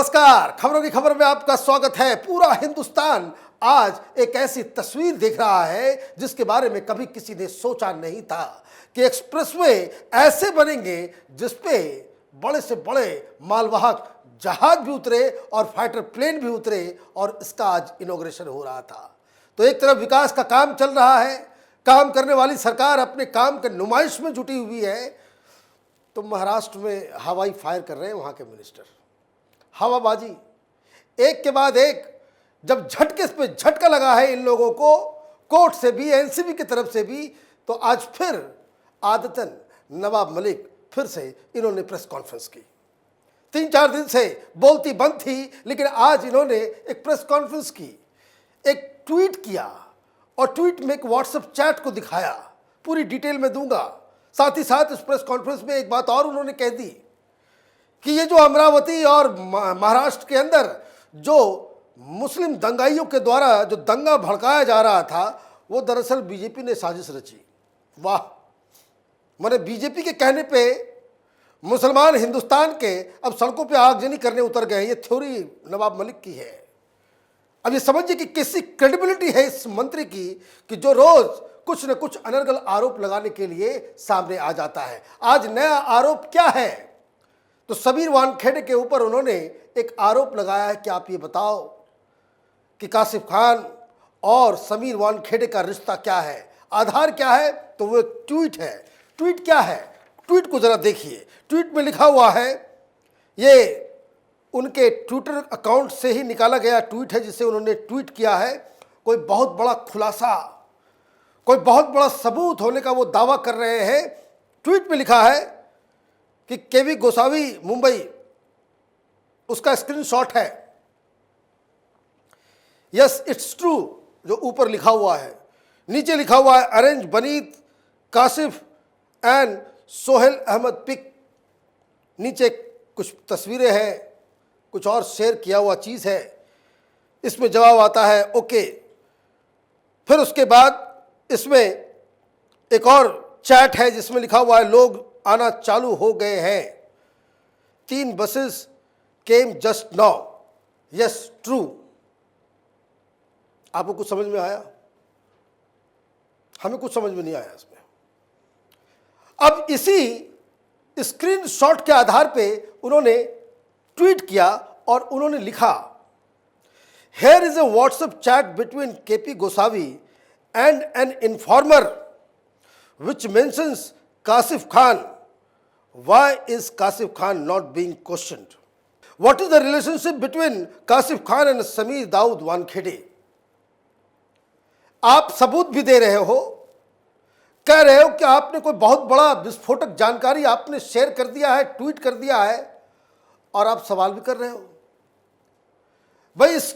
नमस्कार, खबरों की खबर में आपका स्वागत है। पूरा हिंदुस्तान आज एक ऐसी तस्वीर देख रहा है जिसके बारे में कभी किसी ने सोचा नहीं था कि एक्सप्रेसवे ऐसे बनेंगे जिसपे बड़े से बड़े मालवाहक जहाज भी उतरे और फाइटर प्लेन भी उतरे, और इसका आज इनॉग्रेशन हो रहा था। तो एक तरफ विकास का काम चल रहा है, काम करने वाली सरकार अपने काम के नुमाइश में जुटी हुई है, तो महाराष्ट्र में हवाई फायर कर रहे हैं वहां के मिनिस्टर। हवाबाजी एक के बाद एक, जब झटके पे झटका लगा है इन लोगों को, कोर्ट से भी एनसीबी की तरफ से भी, तो आज फिर आदतन नवाब मलिक फिर से इन्होंने प्रेस कॉन्फ्रेंस की। 3-4 दिन से बोलती बंद थी, लेकिन आज इन्होंने एक प्रेस कॉन्फ्रेंस की, एक ट्वीट किया और ट्वीट में एक व्हाट्सएप चैट को दिखाया। पूरी डिटेल में दूंगा। साथ ही साथ इस प्रेस कॉन्फ्रेंस में एक बात और उन्होंने कह दी कि ये जो अमरावती और महाराष्ट्र के अंदर जो मुस्लिम दंगाइयों के द्वारा जो दंगा भड़काया जा रहा था, वो दरअसल बीजेपी ने साजिश रची। वाह, माने बीजेपी के कहने पे मुसलमान हिंदुस्तान के अब सड़कों पे आगजनी करने उतर गए। ये थ्योरी नवाब मलिक की है। अब ये समझिए कि कैसी क्रेडिबिलिटी है इस मंत्री की कि जो रोज कुछ न कुछ अनर्गल आरोप लगाने के लिए सामने आ जाता है। आज नया आरोप क्या है? तो समीर वानखेड़े के ऊपर उन्होंने एक आरोप लगाया है कि आप ये बताओ कि कासिफ खान और समीर वानखेड़े का रिश्ता क्या है, आधार क्या है? तो वो एक ट्वीट है। ट्वीट क्या है? ट्वीट को जरा देखिए। ट्वीट में लिखा हुआ है, ये उनके ट्विटर अकाउंट से ही निकाला गया ट्वीट है जिसे उन्होंने ट्वीट किया है। कोई बहुत बड़ा खुलासा, कोई बहुत बड़ा सबूत होने का वो दावा कर रहे हैं। ट्वीट में लिखा है कि केवी गोसावी मुंबई, उसका स्क्रीनशॉट है। यस इट्स ट्रू, जो ऊपर लिखा हुआ है। नीचे लिखा हुआ है arrange Baneet Kashif and Sohail Ahmad pic. नीचे कुछ तस्वीरें हैं, कुछ और शेयर किया हुआ चीज़ है। इसमें जवाब आता है ओके। फिर उसके बाद इसमें एक और चैट है जिसमें लिखा हुआ है लोग आना चालू हो गए हैं, 3 बसेस केम जस्ट नाउ, यस ट्रू। आपको कुछ समझ में आया? हमें कुछ समझ में नहीं आया इसमें। अब इसी स्क्रीनशॉट के आधार पे उन्होंने ट्वीट किया और उन्होंने लिखा, here is a WhatsApp chat between KP Gosavi and an informer which mentions Kasif Khan. Why is Kasif Khan not being questioned? What is the relationship between Kasif Khan and Sameer Daud Wankhede? आप सबूत भी दे रहे हो, कह रहे हो कि आपने कोई बहुत बड़ा विस्फोटक जानकारी आपने शेयर कर दिया है, ट्वीट कर दिया है, और आप सवाल भी कर रहे हो। भाई इस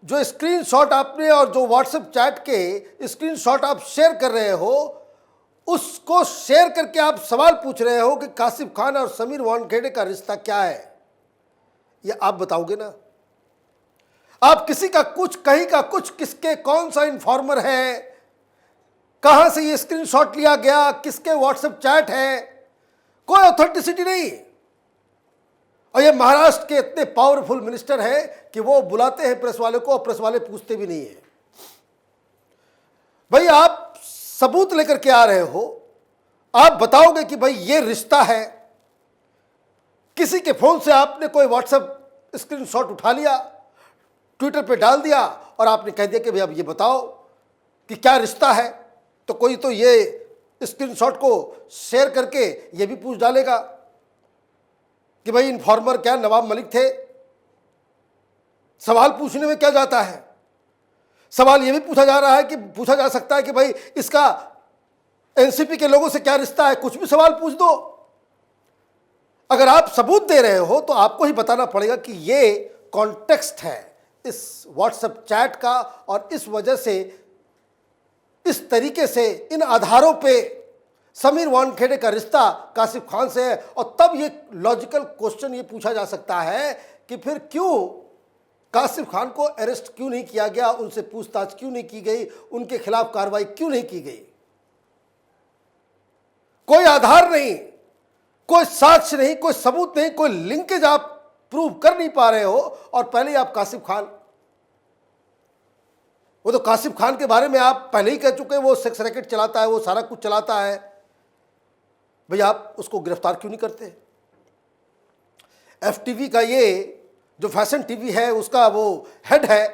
जो स्क्रीनशॉट आपने और जो व्हाट्सएप चैट के स्क्रीनशॉट आप शेयर कर रहे हो, उसको शेयर करके आप सवाल पूछ रहे हो कि कासिफ खान और समीर वानखेड़े का रिश्ता क्या है। ये आप बताओगे ना? आप किसी का कुछ, कहीं का कुछ, किसके कौन सा इन्फॉर्मर है, कहां से ये स्क्रीनशॉट लिया गया, किसके व्हाट्सएप चैट है, कोई ऑथेंटिसिटी नहीं। और ये महाराष्ट्र के इतने पावरफुल मिनिस्टर हैं कि वो बुलाते हैं प्रेस वाले को और प्रेस वाले पूछते भी नहीं है। भाई आप सबूत लेकर के आ रहे हो, आप बताओगे कि भाई ये रिश्ता है। किसी के फोन से आपने कोई व्हाट्सएप स्क्रीनशॉट उठा लिया, ट्विटर पे डाल दिया और आपने कह दिया कि भाई अब ये बताओ कि क्या रिश्ता है। तो कोई तो ये स्क्रीनशॉट को शेयर करके ये भी पूछ डालेगा कि भाई इन्फॉर्मर क्या नवाब मलिक थे। सवाल पूछने में क्या जाता है? सवाल यह भी पूछा जा रहा है कि पूछा जा सकता है कि भाई इसका एनसीपी के लोगों से क्या रिश्ता है। कुछ भी सवाल पूछ दो। अगर आप सबूत दे रहे हो तो आपको ही बताना पड़ेगा कि ये कॉन्टेक्स्ट है इस व्हाट्सएप चैट का, और इस वजह से, इस तरीके से, इन आधारों पे समीर वानखेड़े का रिश्ता कासिफ खान से है। और तब ये लॉजिकल क्वेश्चन ये पूछा जा सकता है कि फिर क्यों कासिफ खान को अरेस्ट क्यों नहीं किया गया, उनसे पूछताछ क्यों नहीं की गई, उनके खिलाफ कार्रवाई क्यों नहीं की गई? कोई आधार नहीं, कोई साक्ष्य नहीं, कोई सबूत नहीं, कोई लिंकेज आप प्रूव कर नहीं पा रहे हो, और पहले ही आप कासिफ खान, वो तो कासिफ खान के बारे में आप पहले ही कह चुके हैं वो सेक्स रैकेट चलाता है, वो सारा कुछ चलाता है। भैया आप उसको गिरफ्तार क्यों नहीं करते? FTV का ये जो फैशन टीवी है उसका वो हेड है,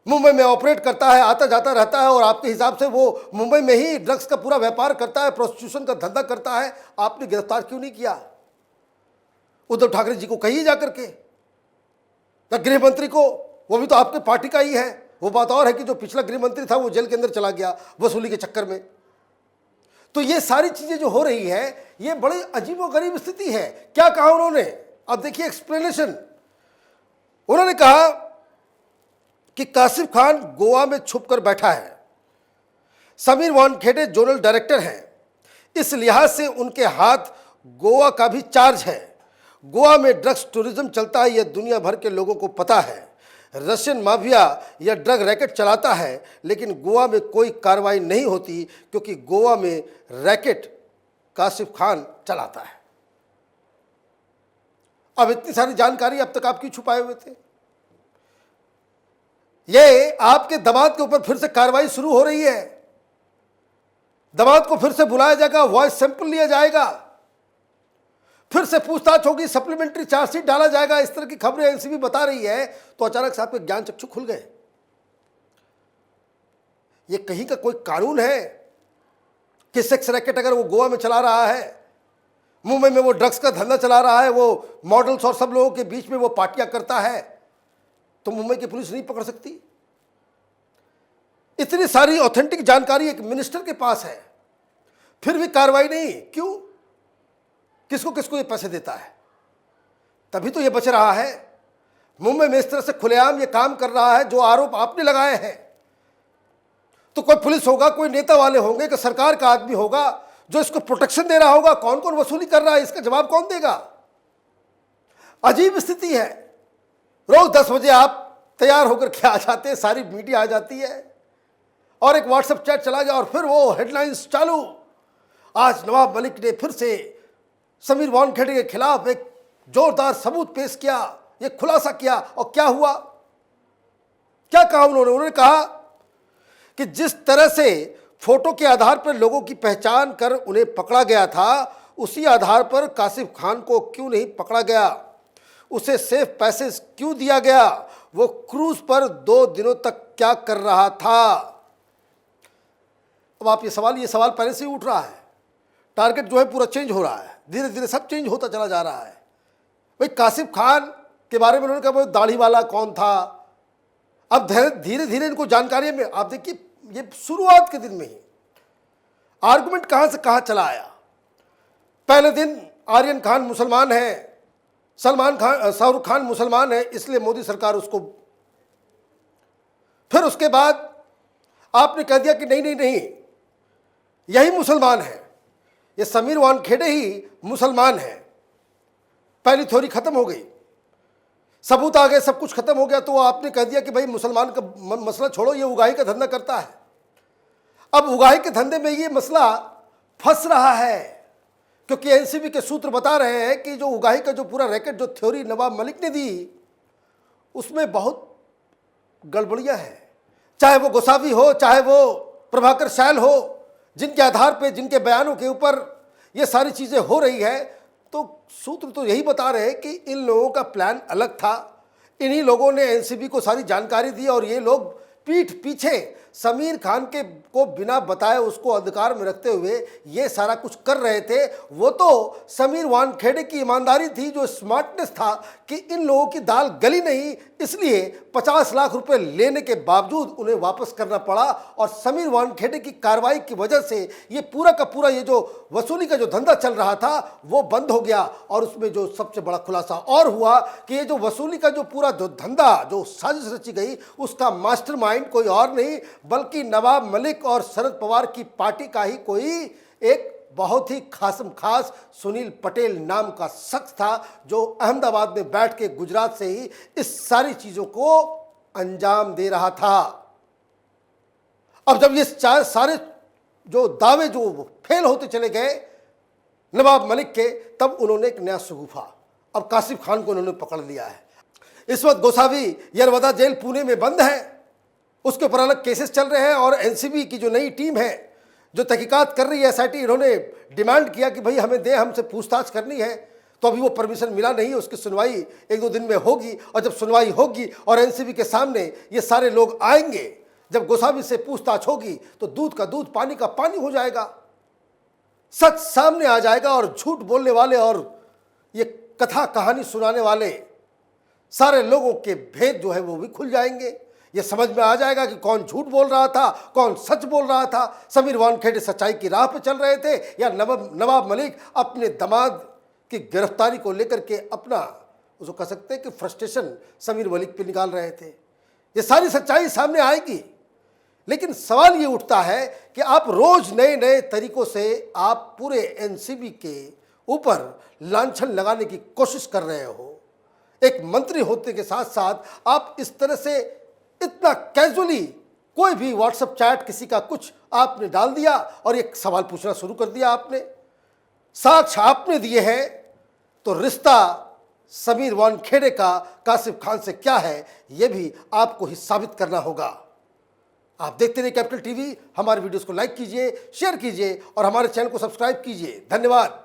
मुंबई में ऑपरेट करता है, आता जाता रहता है, और आपके हिसाब से वो मुंबई में ही ड्रग्स का पूरा व्यापार करता है, प्रोस्टिट्यूशन का धंधा करता है। आपने गिरफ्तार क्यों नहीं किया? उद्धव ठाकरे जी को कहिए जाकर के, या गृह मंत्री को, वो भी तो आपके पार्टी का ही है। वो बात और है कि जो पिछला गृह मंत्री था वो जेल के अंदर चला गया वसूली के चक्कर में। तो ये सारी चीजें जो हो रही है ये बड़ी अजीबोगरीब स्थिति है। क्या कहा उन्होंने? अब देखिए एक्सप्लेनेशन। उन्होंने कहा कि कासिफ खान गोवा में छुप कर बैठा है, समीर वानखेड़े जोनल डायरेक्टर हैं, इस लिहाज से उनके हाथ गोवा का भी चार्ज है। गोवा में ड्रग्स टूरिज्म चलता है, यह दुनिया भर के लोगों को पता है। रशियन माफिया या ड्रग रैकेट चलाता है, लेकिन गोवा में कोई कार्रवाई नहीं होती क्योंकि गोवा में रैकेट कासिफ खान चलाता है। अब इतनी सारी जानकारी अब तक आप क्यों छुपाए हुए थे? ये आपके दामाद के ऊपर फिर से कार्रवाई शुरू हो रही है। दामाद को फिर से बुलाया जाएगा, वॉइस सैंपल लिया जाएगा, फिर से पूछताछ होगी, सप्लीमेंट्री चार्जशीट डाला जाएगा। इस तरह की खबरें एनसीबी बता रही है। तो अचानक से आपके ज्ञान चक्षु खुल गए। ये कहीं का कोई कानून है कि सेक्स रैकेट अगर वो गोवा में चला रहा है, मुंबई में वो ड्रग्स का धंधा चला रहा है, वो मॉडल्स और सब लोगों के बीच में वो पार्टियां करता है, तो मुंबई की पुलिस नहीं पकड़ सकती? इतनी सारी ऑथेंटिक जानकारी एक मिनिस्टर के पास है, फिर भी कार्रवाई नहीं। क्यों? किसको किसको ये पैसे देता है? तभी तो ये बच रहा है। मुंबई में इस तरह से खुलेआम ये काम कर रहा है जो आरोप आपने लगाए हैं। तो कोई पुलिस होगा, कोई नेता वाले होंगे, कि सरकार का आदमी होगा जो इसको प्रोटेक्शन दे रहा होगा। कौन कौन वसूली कर रहा है, इसका जवाब कौन देगा? अजीब स्थिति है। रोज 10 बजे आप तैयार होकर के आ जाते हैं, सारी मीडिया आ जाती है और एक व्हाट्सएप चैट चला गया और फिर वो हेडलाइंस चालू। आज नवाब मलिक ने फिर से समीर वानखेड़े के खिलाफ एक जोरदार सबूत पेश किया, ये खुलासा किया। और क्या हुआ? क्या कहा उन्होंने कहा कि जिस तरह से फोटो के आधार पर लोगों की पहचान कर उन्हें पकड़ा गया था, उसी आधार पर कासिफ खान को क्यों नहीं पकड़ा गया? उसे सेफ पैसेज क्यों दिया गया? वो क्रूज पर 2 दिनों तक क्या कर रहा था? अब आप ये सवाल पहले से ही उठ रहा है। टारगेट जो है पूरा चेंज हो रहा है, धीरे धीरे सब चेंज होता चला जा रहा है। भाई कासिफ खान के बारे में उन्होंने कहा वो दाढ़ी वाला कौन था। अब धीरे धीरे इनको जानकारी में, आप देखिए ये शुरुआत के दिन में ही आर्गुमेंट कहां से कहां चला आया। पहले दिन आर्यन खान मुसलमान है, शाहरुख खान मुसलमान है, इसलिए मोदी सरकार उसको। फिर उसके बाद आपने कह दिया कि नहीं यही मुसलमान है, ये समीर वानखेड़े ही मुसलमान है। पहली थ्योरी खत्म हो गई, सबूत आ गए, सब कुछ खत्म हो गया। तो आपने कह दिया कि भाई मुसलमान का मसला छोड़ो, ये उगाही का धंधा करता है। अब उगाही के धंधे में ये मसला फंस रहा है क्योंकि एनसीबी के सूत्र बता रहे हैं कि जो उगाही का जो पूरा रैकेट, जो थ्योरी नवाब मलिक ने दी, उसमें बहुत गड़बड़ियां हैं। चाहे वो गोसावी हो, चाहे वो प्रभाकर शैल हो, जिनके आधार पे, जिनके बयानों के ऊपर ये सारी चीज़ें हो रही है। तो सूत्र तो यही बता रहे हैं कि इन लोगों का प्लान अलग था। इन्हीं लोगों ने एनसीबी को सारी जानकारी दी और ये लोग पीठ पीछे समीर खान को बिना बताए उसको अधिकार में रखते हुए ये सारा कुछ कर रहे थे। वो तो समीर वानखेड़े की ईमानदारी थी, जो स्मार्टनेस था कि इन लोगों की दाल गली नहीं, इसलिए 50 लाख रुपए लेने के बावजूद उन्हें वापस करना पड़ा। और समीर वानखेड़े की कार्रवाई की वजह से ये पूरा का पूरा ये जो वसूली का जो धंधा चल रहा था वो बंद हो गया। और उसमें जो सबसे बड़ा खुलासा और हुआ कि ये जो वसूली का जो पूरा जो धंधा, जो साजिश रची गई, उसका मास्टरमाइंड कोई और नहीं बल्कि नवाब मलिक और शरद पवार की पार्टी का ही कोई एक बहुत ही खास सुनील पटेल नाम का शख्स था, जो अहमदाबाद में बैठ के गुजरात से ही इस सारी चीजों को अंजाम दे रहा था। अब जब ये सारे जो दावे जो फेल होते चले गए नवाब मलिक के, तब उन्होंने एक नया शगुफा अब कासिफ खान को उन्होंने पकड़ लिया है। इस वक्त गोसावी यरवदा जेल पुणे में बंद है, उसके ऊपर अलग केसेस चल रहे हैं और एनसीबी की जो नई टीम है जो तहकीकात कर रही है एसआईटी, इन्होंने डिमांड किया कि भाई हमें दे, हमसे पूछताछ करनी है। तो अभी वो परमिशन मिला नहीं, उसकी सुनवाई 1-2 दिन में होगी और जब सुनवाई होगी और एनसीबी के सामने ये सारे लोग आएंगे, जब गोसावी से पूछताछ होगी तो दूध का दूध पानी का पानी हो जाएगा, सच सामने आ जाएगा और झूठ बोलने वाले और ये कथा कहानी सुनाने वाले सारे लोगों के भेद जो है वो भी खुल जाएंगे। ये समझ में आ जाएगा कि कौन झूठ बोल रहा था, कौन सच बोल रहा था। समीर वानखेड़े सच्चाई की राह पे चल रहे थे या नवाब मलिक अपने दामाद की गिरफ्तारी को लेकर के अपना, उसको कह सकते हैं कि फ्रस्ट्रेशन समीर मलिक पे निकाल रहे थे। ये सारी सच्चाई सामने आएगी, लेकिन सवाल ये उठता है कि आप रोज नए नए तरीकों से आप पूरे एनसीबी के ऊपर लांछन लगाने की कोशिश कर रहे हो। एक मंत्री होते के साथ साथ आप इस तरह से इतना कैजुअली कोई भी व्हाट्सएप चैट किसी का कुछ आपने डाल दिया और एक सवाल पूछना शुरू कर दिया आपने, साक्ष्य आपने दिए हैं, तो रिश्ता समीर वानखेड़े का कासिफ खान से क्या है यह भी आपको ही साबित करना होगा। आप देखते रहिए कैपिटल टीवी, हमारे वीडियोस को लाइक कीजिए, शेयर कीजिए और हमारे चैनल को सब्सक्राइब कीजिए। धन्यवाद।